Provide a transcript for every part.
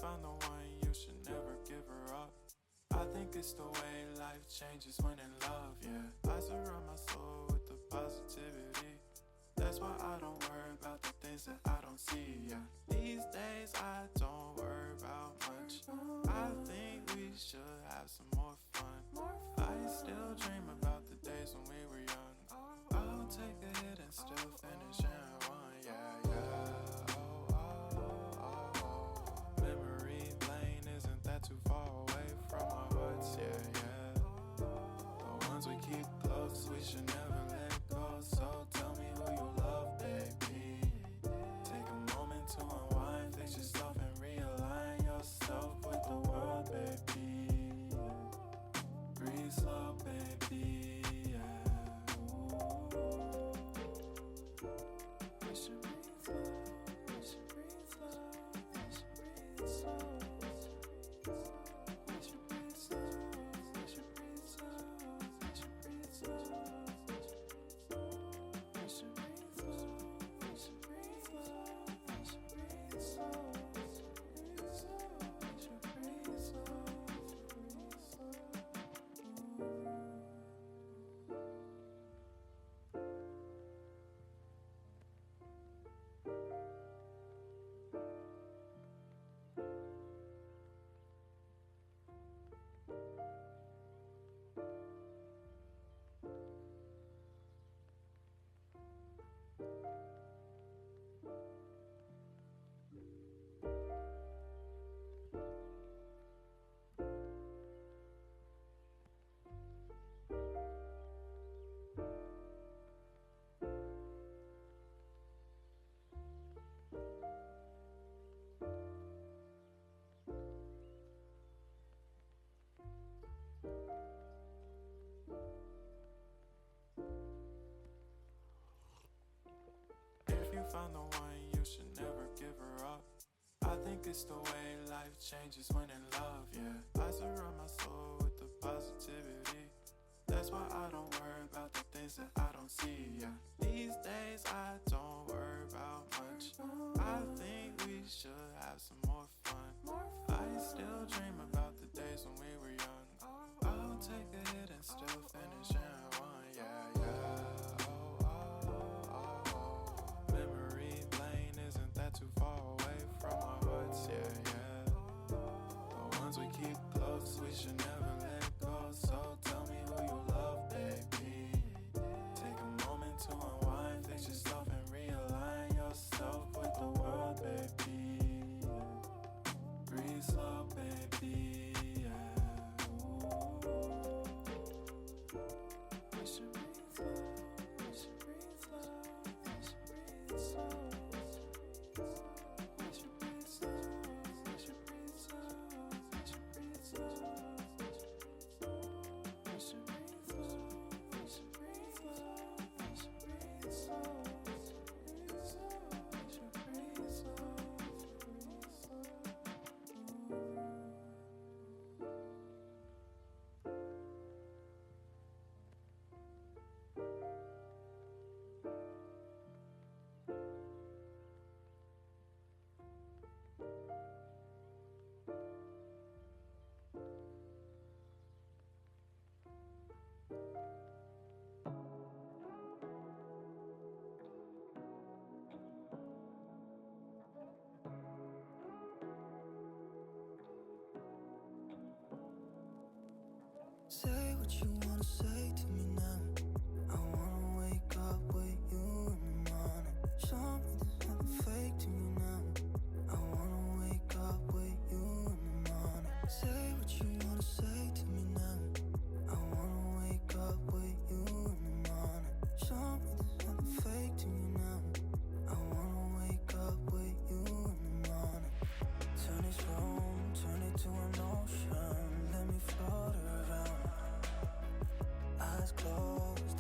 found the one, you should never give her up. I think it's the way life changes when in love, yeah. I surround my soul with the positivity. That's why I don't worry about the things that I don't see, yeah. These days I don't worry about much. I think we should have some more fun. I still dream about the days when we were young. I'll take a hit and still finish in one, yeah, yeah. Oh, oh, oh, oh. Memory lane isn't that too far away from our hearts, yeah, yeah. The ones we keep close, we should never let go. So tell me who you love, baby. Take a moment to unwind, fix yourself and realign yourself with the world, baby. Breathe slow, baby, yeah. We should breathe slow, we should breathe slow, we should breathe slow. We should breathe slow, we should breathe slow, we should breathe slow. We should breathe slow, we should breathe slow, we should breathe slow. We should breathe slow, breathe slow. If you found the one, you should never give her up. I think it's the way life changes when in love, yeah. I surround my soul with the positivity. That's why I don't worry about the things that I don't see, yeah. These days I don't worry about much. I think we should have some more fun. I still dream about the days when we were young. I'll take a hit and still finish in one, yeah, yeah. Oh, oh, oh, oh. Memory lane isn't that too far away from our hearts, yeah, yeah. The ones we keep close, we should never let go. So tell me who you love, baby. Take a moment to unwind, fix yourself and realign yourself with the world, baby. Breathe slow, baby, yeah. We should breathe slow, we should breathe slow, we should breathe slow. We should breathe slow, we should breathe slow, we should breathe slow. We should breathe slow, we should breathe slow, we should breathe slow. Breathe slow, we should breathe slow, breathe slow. Say what you wanna say to me now. I wanna wake up with you in the morning. Show me there's nothing fake to me now. I wanna wake up with you in the morning. Say what you wanna say to me now. I wanna wake up with you in the morning. Show me there's nothing fake to me now. I wanna wake up with you in the morning. Turn this room, turn it to an ocean. Let me float around. Eyes closed,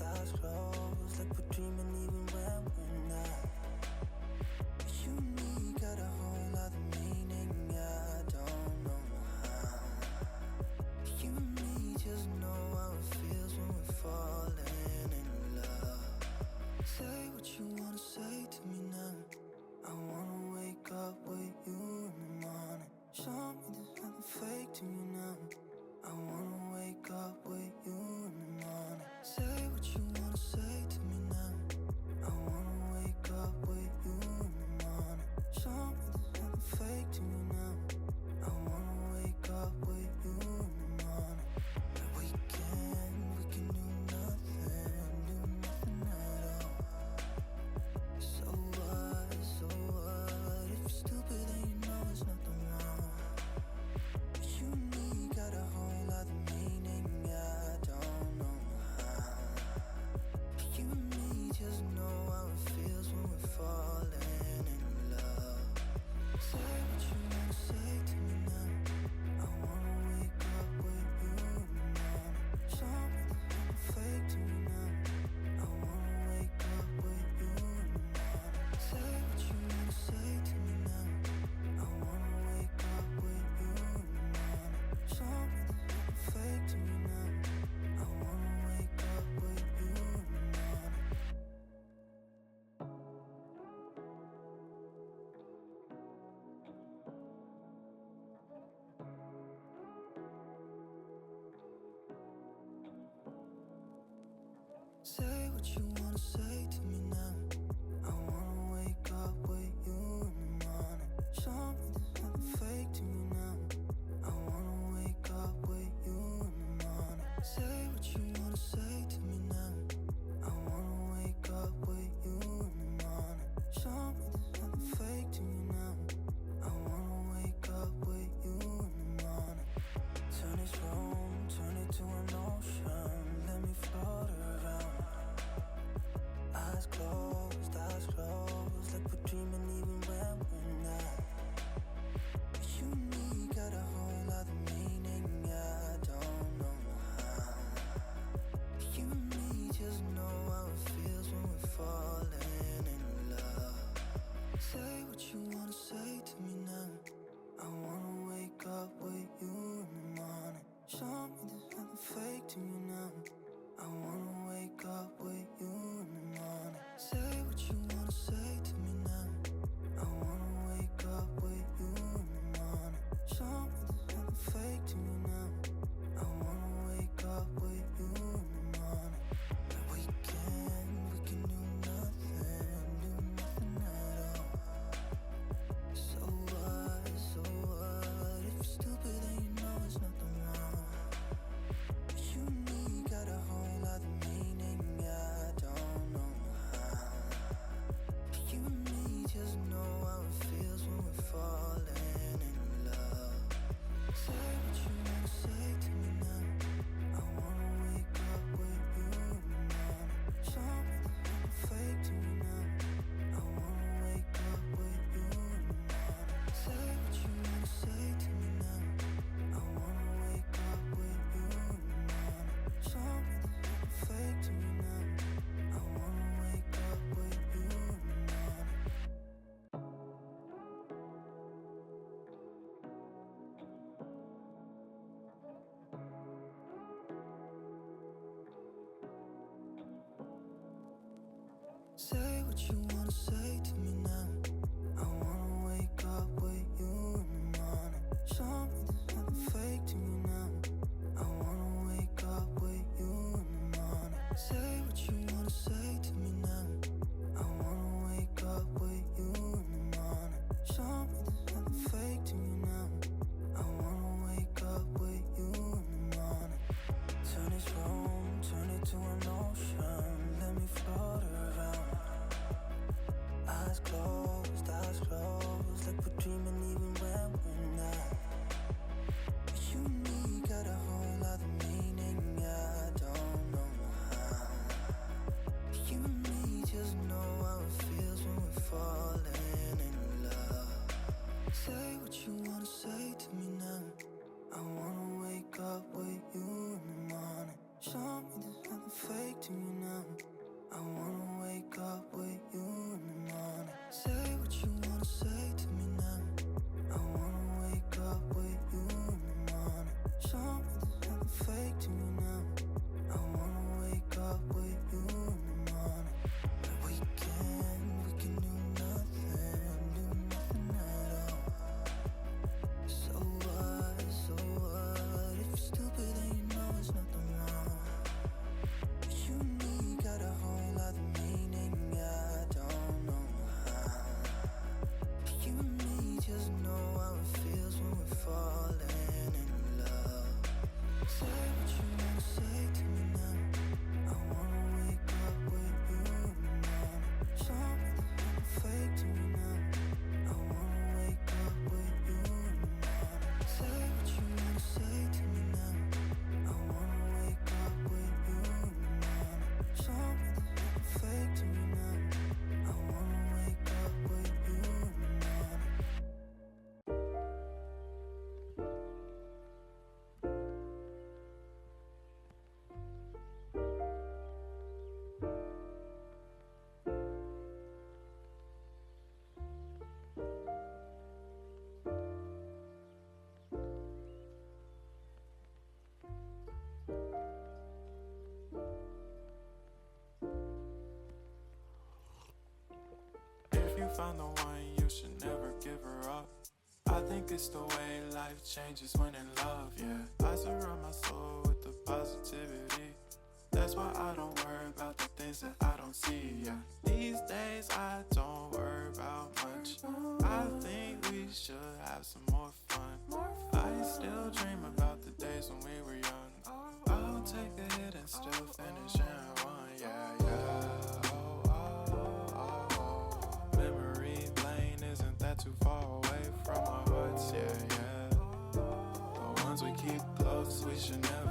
Say what you wanna say to me now. I wanna wake up with you in the morning. Show me there's nothing fake to me now. I wanna wake up with you in the morning. Say what you wanna say to me now. I wanna wake up with you in the morning. Show me there's nothing fake to me now. I wanna wake up with you in the morning. Turn this room, turn it to an ocean. Let me float around. Eyes closed, like we're dreaming even when we're not. You and me got a whole other meaning, I don't know how. You and me just know how it feels when we're falling in love. Say what you wanna say to me now. I wanna wake up with you in the morning. Show me there's nothing fake to me now. I wanna wake up with you in the morning. Say what you wanna say to me now. I wanna wake up with you in the morning. Show me there's nothing fake to me now. I wanna wake up with you in the morning. We can do nothing at all. So what, if you're stupid then you know it's nothing wrong. You and me got a whole other meaning, I don't know how. You and me just know how it feels when we're falling in love. Say what you wanna say to me now. I wanna wake up with you in the morning. Show me there's nothing fake to me now. I wanna wake up with you in the morning. Say what you wanna say to me now. I wanna wake up with you in the morning. Show me there's nothing fake to me now. I wanna wake up with you in the morning. Say what you wanna say to me now. I wanna wake up with you in the morning. Show me there's nothing fake to me now. I wanna wake up with you in the morning. Say what you wanna say to me now. I wanna wake up with you in the morning. Show me there's nothing fake to me now. I wanna wake up with you in the morning. Turn this room, turn it to an ocean. Let me float around. Eyes closed, like we're dreaming even when we're not. You and me got a whole other meaning, I don't know how. You and me just know how it feels when we're falling in love. Say what you wanna say to me now. I wanna wake up with you in the morning. Show me there's nothing fake to me now. I wanna wake up with you in the morning. Say what you wanna say to me now. I wanna wake up with you in the morning. Show me there's nothing fake to me now. I wanna wake up with you in the morning. We can do nothing at all. So what, if you're stupid then you know it's nothing wrong. You and me got a whole other meaning, I don't know how. You and me just know how it feels when we're falling in love. Say what you wanna say to me now. I wanna wake up with you in the morning. Show me there's nothing fake to me now. I wanna wake up with you in the morning. Say what you wanna say to me now. I wanna wake up with you in the morning. Show me there's nothing fake to me now. I wanna wake up with you in the morning. If you found the one, you should never give her up. I think it's the way life changes when in love, yeah. I surround my soul with the positivity. That's why I don't worry about things that I don't see, yeah. These days I don't worry about much. I think we should have some more fun. I still dream about the days when we were young. I'll take a hit and still finish in one, yeah, yeah. Memory lane, isn't that too far away from our hearts, yeah, yeah. The ones we keep close, we should never